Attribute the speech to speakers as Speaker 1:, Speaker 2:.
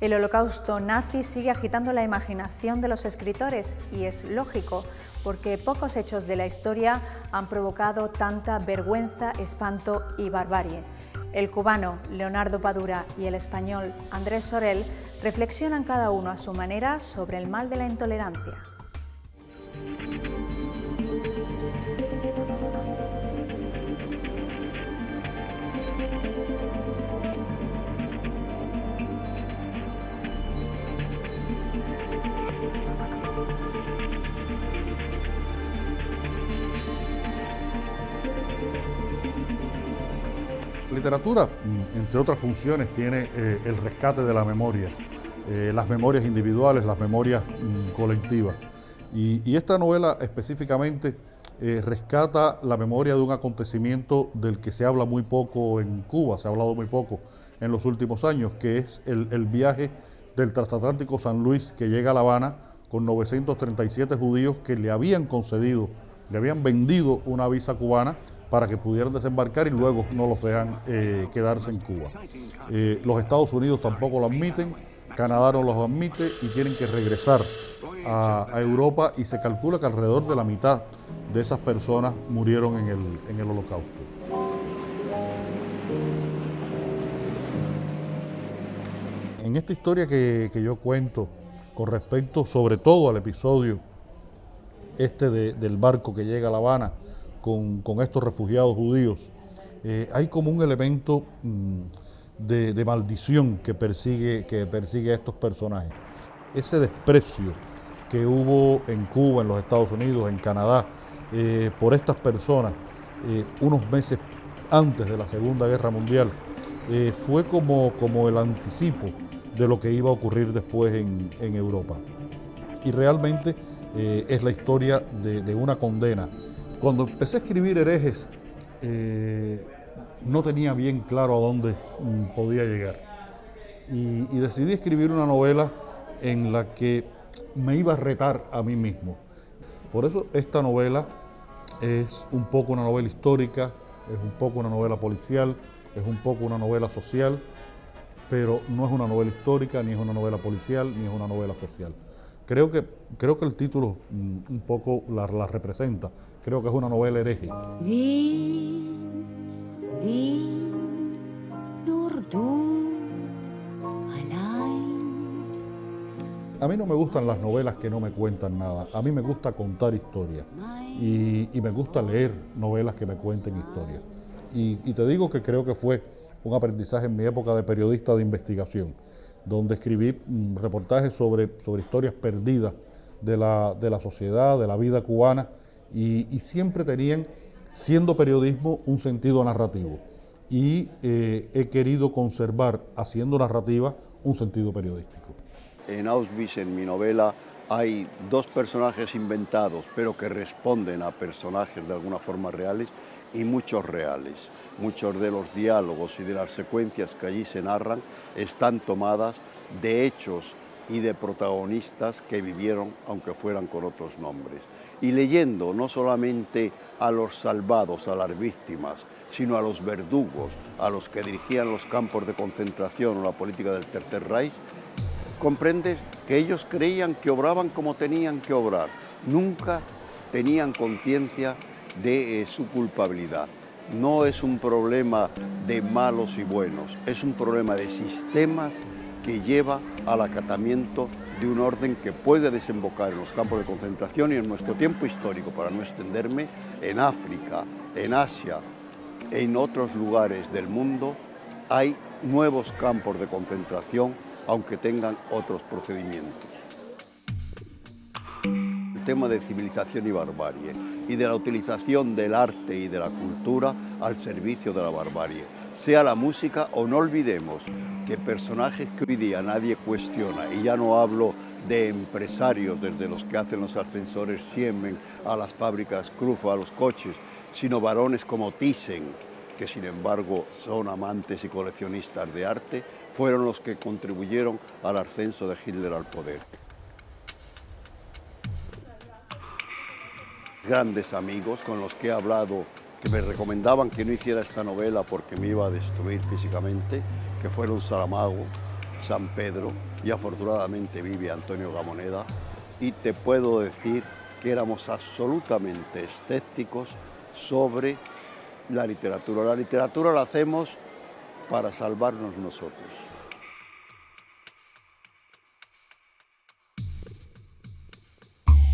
Speaker 1: El holocausto nazi sigue agitando la imaginación de los escritores y es lógico, porque pocos hechos de la historia han provocado tanta vergüenza, espanto y barbarie. El cubano Leonardo Padura y el español Andrés Sorel reflexionan cada uno a su manera sobre el mal de la intolerancia.
Speaker 2: La literatura, entre otras funciones, tiene el rescate de la memoria, las memorias individuales, las memorias colectivas. Y esta novela específicamente rescata la memoria de un acontecimiento del que se habla muy poco en Cuba, se ha hablado muy poco en los últimos años, que es el viaje del transatlántico San Luis que llega a La Habana con 937 judíos que le habían concedido, le habían vendido una visa cubana para que pudieran desembarcar y luego no los dejan quedarse en Cuba. Los Estados Unidos tampoco lo admiten, Canadá no los admite y tienen que regresar a Europa, y se calcula que alrededor de la mitad de esas personas murieron en el Holocausto. En esta historia que yo cuento con respecto sobre todo al episodio del barco que llega a La Habana con estos refugiados judíos, hay como un elemento de maldición que persigue a estos personajes. Ese desprecio que hubo en Cuba, en los Estados Unidos, en Canadá, por estas personas, unos meses antes de la Segunda Guerra Mundial, fue como el anticipo de lo que iba a ocurrir después en Europa. Y realmente es la historia de una condena. Cuando empecé a escribir Herejes, no tenía bien claro a dónde podía llegar. Y decidí escribir una novela en la que me iba a retar a mí mismo. Por eso esta novela es un poco una novela histórica, es un poco una novela policial, es un poco una novela social, pero no es una novela histórica, ni es una novela policial, ni es una novela social. Creo que el título un poco la representa. Creo que es una novela hereje. A mí no me gustan las novelas que no me cuentan nada. A mí me gusta contar historias y me gusta leer novelas que me cuenten historias. Y te digo que creo que fue un aprendizaje en mi época de periodista de investigación, donde escribí reportajes sobre historias perdidas de la sociedad, de la vida cubana, y siempre tenían, siendo periodismo, un sentido narrativo. Y he querido conservar, haciendo narrativa, un sentido periodístico.
Speaker 3: En Auschwitz, en mi novela, hay dos personajes inventados, pero que responden a personajes de alguna forma reales, y muchos reales. Muchos de los diálogos y de las secuencias que allí se narran están tomadas de hechos y de protagonistas que vivieron, aunque fueran con otros nombres. Y leyendo no solamente a los salvados, a las víctimas, sino a los verdugos, a los que dirigían los campos de concentración o la política del Tercer Reich, comprendes que ellos creían que obraban como tenían que obrar. Nunca tenían conciencia de su culpabilidad. No es un problema de malos y buenos, es un problema de sistemas que lleva al acatamiento de un orden que puede desembocar en los campos de concentración y en nuestro tiempo histórico, para no extenderme, en África, en Asia, en otros lugares del mundo, hay nuevos campos de concentración, aunque tengan otros procedimientos. El tema de civilización y barbarie, y de la utilización del arte y de la cultura al servicio de la barbarie, sea la música o no olvidemos que personajes que hoy día nadie cuestiona, y ya no hablo de empresarios desde los que hacen los ascensores Siemens a las fábricas Krupp, a los coches, sino varones como Thyssen, que sin embargo son amantes y coleccionistas de arte, fueron los que contribuyeron al ascenso de Hitler al poder. Grandes amigos con los que he hablado, que me recomendaban que no hiciera esta novela porque me iba a destruir físicamente, que fueron Saramago, San Pedro, y afortunadamente vive Antonio Gamoneda, y te puedo decir que éramos absolutamente escépticos sobre la literatura. La literatura la hacemos para salvarnos nosotros.